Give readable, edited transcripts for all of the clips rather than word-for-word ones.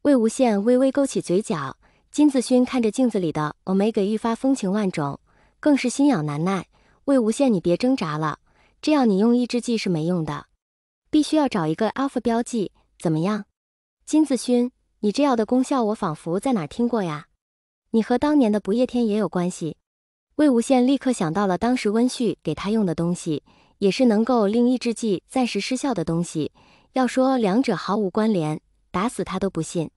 魏无羡微微勾起嘴角，金子勋看着镜子里的 Omega 愈发风情万种，更是心痒难耐。魏无羡，你别挣扎了，这样你用抑制剂是没用的，必须要找一个 Alpha 标记，怎么样？金子勋，你这药的功效我仿佛在哪儿听过呀？你和当年的不夜天也有关系。魏无羡立刻想到了当时温煦给他用的东西，也是能够令抑制剂暂时失效的东西。要说两者毫无关联，打死他都不信。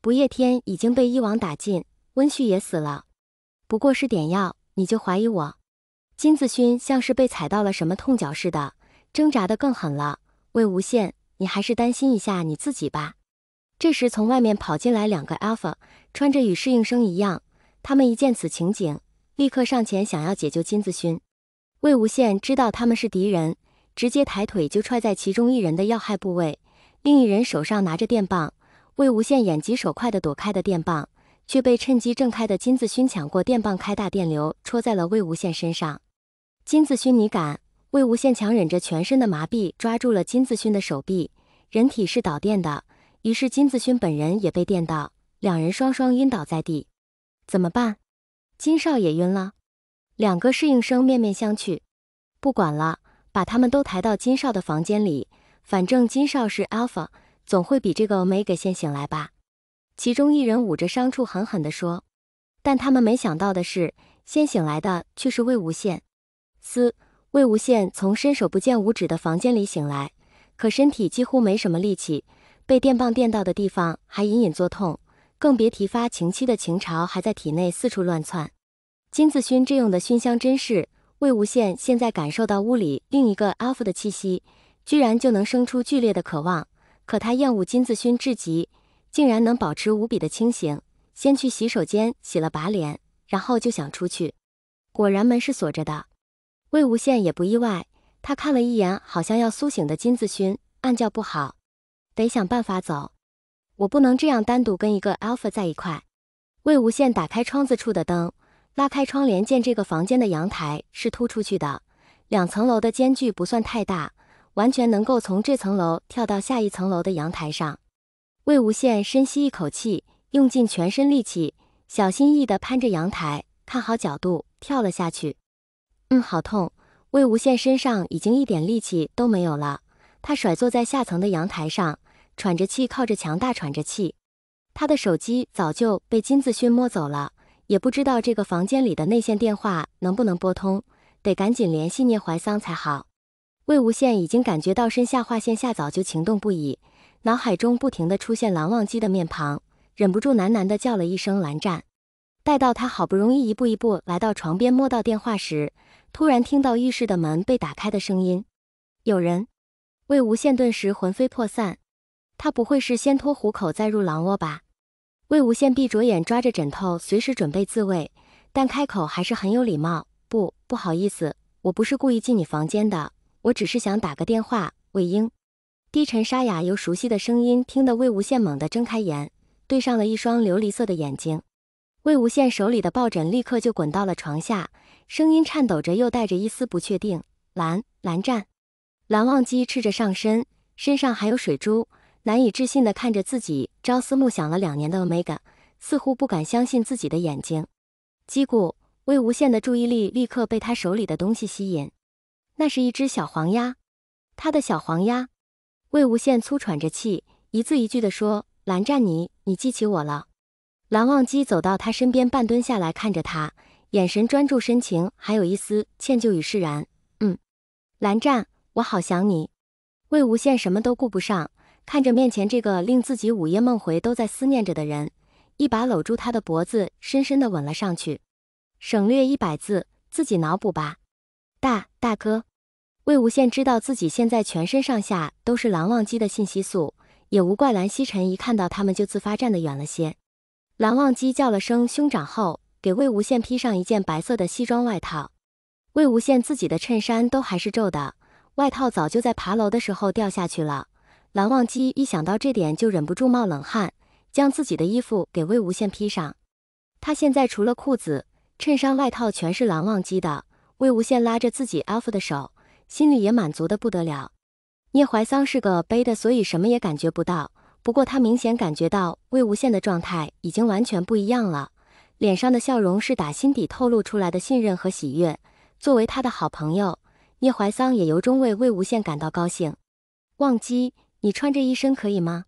不夜天已经被一网打尽，温煦也死了，不过是点药，你就怀疑我？金子勋像是被踩到了什么痛脚似的，挣扎得更狠了。魏无羡，你还是担心一下你自己吧。这时从外面跑进来两个 Alpha， 穿着与侍应生一样，他们一见此情景，立刻上前想要解救金子勋。魏无羡知道他们是敌人，直接抬腿就踹在其中一人的要害部位，另一人手上拿着电棒。魏无羡眼疾手快地躲开的电棒，却被趁机正开的金子勋抢过电棒，开大电流戳在了魏无羡身上。金子勋，你敢！魏无羡强忍着全身的麻痹，抓住了金子勋的手臂。人体是导电的，于是金子勋本人也被电到，两人双双晕倒在地。怎么办？金少也晕了。两个侍应生面面相觑。不管了，把他们都抬到金少的房间里，反正金少是 Alpha， 总会比这个 Omega 先醒来吧。其中一人捂着伤处狠狠地说。但他们没想到的是，先醒来的却是魏无羡。魏无羡从伸手不见五指的房间里醒来，可身体几乎没什么力气，被电棒电到的地方还隐隐作痛，更别提发情期的情潮还在体内四处乱窜。金子勋这用的熏香真是，魏无羡现在感受到屋里另一个 Alpha 的气息，居然就能生出剧烈的渴望。可他厌恶金子勋至极，竟然能保持无比的清醒，先去洗手间洗了把脸，然后就想出去。果然门是锁着的。魏无羡也不意外，他看了一眼好像要苏醒的金子勋，暗叫不好，得想办法走。我不能这样单独跟一个 Alpha 在一块。魏无羡打开窗子处的灯，拉开窗帘，见这个房间的阳台是突出去的，2层楼的间距不算太大，完全能够从这层楼跳到下一层楼的阳台上。魏无羡深吸一口气，用尽全身力气，小心翼翼地攀着阳台，看好角度，跳了下去。好痛！魏无羡身上已经一点力气都没有了，他甩坐在下层的阳台上，喘着气，靠着墙大喘着气。他的手机早就被金子勋摸走了，也不知道这个房间里的内线电话能不能拨通，得赶紧联系聂怀桑才好。魏无羡已经感觉到身下划线下早就情动不已，脑海中不停地出现蓝忘机的面庞，忍不住喃喃地叫了一声蓝湛。待到他好不容易一步一步来到床边摸到电话时，突然听到浴室的门被打开的声音。有人！魏无羡顿时魂飞魄散，他不会是先脱虎口再入狼窝吧？魏无羡闭着眼抓着枕头，随时准备自卫，但开口还是很有礼貌。不好意思，我不是故意进你房间的，我只是想打个电话。魏婴，低沉沙哑又熟悉的声音听得魏无羡猛地睁开眼，对上了一双琉璃色的眼睛。魏无羡手里的抱枕立刻就滚到了床下，声音颤抖着又带着一丝不确定。蓝湛。蓝忘机赤着上身，身上还有水珠，难以置信地看着自己朝思暮想了2年的 Omega， 似乎不敢相信自己的眼睛。击鼓！魏无羡的注意力立刻被他手里的东西吸引，那是一只小黄鸭。他的小黄鸭。魏无羡粗喘着气，一字一句地说：蓝湛，你记起我了。蓝忘机走到他身边，半蹲下来看着他，眼神专注深情，还有一丝歉疚与释然。蓝湛，我好想你。魏无羡什么都顾不上，看着面前这个令自己午夜梦回都在思念着的人，一把搂住他的脖子，深深地吻了上去。省略100字，自己脑补吧。大哥。魏无羡知道自己现在全身上下都是蓝忘机的信息素，也无怪蓝曦臣一看到他们就自发站得远了些。蓝忘机叫了声兄长后，给魏无羡披上一件白色的西装外套。魏无羡自己的衬衫都还是皱的，外套早就在爬楼的时候掉下去了。蓝忘机一想到这点就忍不住冒冷汗，将自己的衣服给魏无羡披上。他现在除了裤子、衬衫、外套全是蓝忘机的。魏无羡拉着自己 Alpha 的手，心里也满足的不得了。聂怀桑是个背的，所以什么也感觉不到，不过他明显感觉到魏无羡的状态已经完全不一样了，脸上的笑容是打心底透露出来的信任和喜悦。作为他的好朋友，聂怀桑也由衷为魏无羡感到高兴。忘机，你穿这一身可以吗？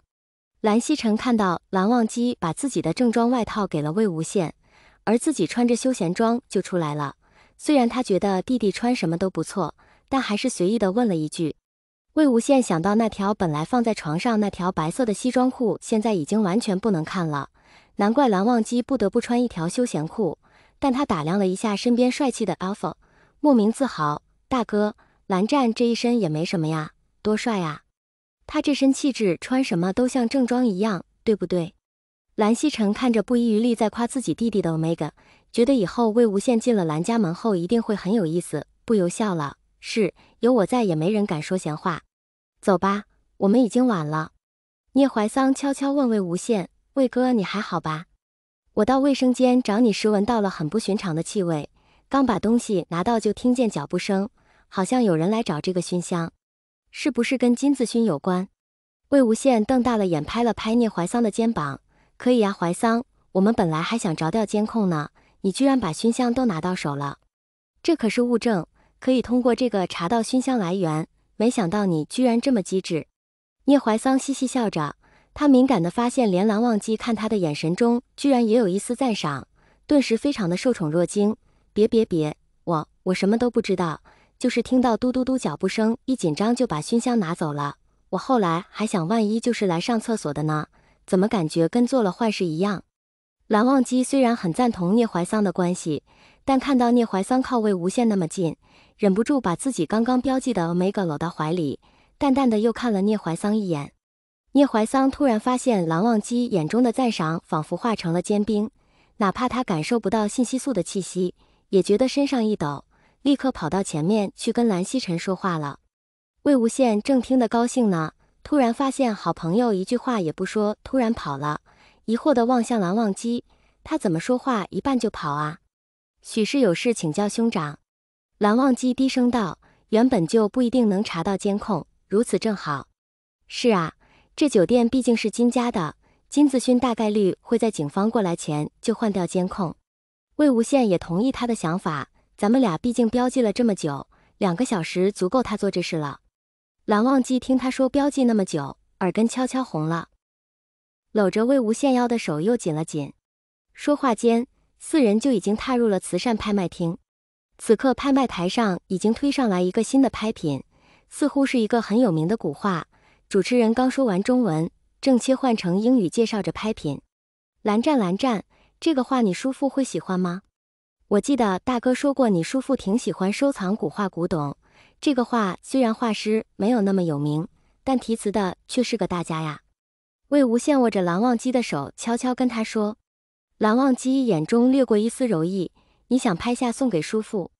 蓝曦臣看到蓝忘机把自己的正装外套给了魏无羡，而自己穿着休闲装就出来了。虽然他觉得弟弟穿什么都不错，但还是随意地问了一句。魏无羡想到那条本来放在床上那条白色的西装裤现在已经完全不能看了，难怪蓝忘机不得不穿一条休闲裤。但他打量了一下身边帅气的 Alpha， 莫名自豪，大哥，蓝湛这一身也没什么呀，多帅啊！他这身气质穿什么都像正装一样，对不对？蓝曦臣看着不遗余力在夸自己弟弟的 Omega， 觉得以后魏无羡进了蓝家门后一定会很有意思，不由笑了。是，有我在也没人敢说闲话。走吧，我们已经晚了。聂怀桑悄悄问魏无羡，魏哥你还好吧？我到卫生间找你时闻到了很不寻常的气味，刚把东西拿到就听见脚步声，好像有人来找这个熏香。是不是跟金子勋有关？魏无羡瞪大了眼拍了拍聂怀桑的肩膀，可以呀，怀桑，我们本来还想着调监控呢，你居然把熏香都拿到手了，这可是物证，可以通过这个查到熏香来源，没想到你居然这么机智。聂怀桑嘻嘻笑着，他敏感地发现连蓝忘机看他的眼神中居然也有一丝赞赏，顿时非常的受宠若惊。别，我什么都不知道，就是听到嘟嘟嘟脚步声，一紧张就把熏香拿走了。我后来还想万一就是来上厕所的呢，怎么感觉跟做了坏事一样。蓝忘机虽然很赞同聂怀桑的关系，但看到聂怀桑靠魏无羡那么近，忍不住把自己刚刚标记的 Omega 搂到怀里，淡淡的又看了聂怀桑一眼。聂怀桑突然发现蓝忘机眼中的赞赏仿佛化成了坚冰，哪怕他感受不到信息素的气息，也觉得身上一抖，立刻跑到前面去跟蓝曦臣说话了。魏无羡正听得高兴呢，突然发现好朋友一句话也不说，突然跑了，疑惑地望向蓝忘机，他怎么说话一半就跑啊？许是有事请教兄长。蓝忘机低声道，原本就不一定能查到监控，如此正好。是啊，这酒店毕竟是金家的，金子勋大概率会在警方过来前就换掉监控。魏无羡也同意他的想法，咱们俩毕竟标记了这么久，2个小时足够他做这事了。蓝忘机听他说标记那么久，耳根悄悄红了，搂着魏无羡腰的手又紧了紧。说话间，4人就已经踏入了慈善拍卖厅。此刻拍卖台上已经推上来一个新的拍品，似乎是一个很有名的古画。主持人刚说完中文，正切换成英语介绍着拍品。蓝湛，这个画你叔父会喜欢吗？我记得大哥说过你叔父挺喜欢收藏古画古董，这个画虽然画师没有那么有名，但题词的却是个大家呀。魏无羡握着蓝忘机的手悄悄跟他说。蓝忘机眼中掠过一丝柔意，你想拍下送给叔父，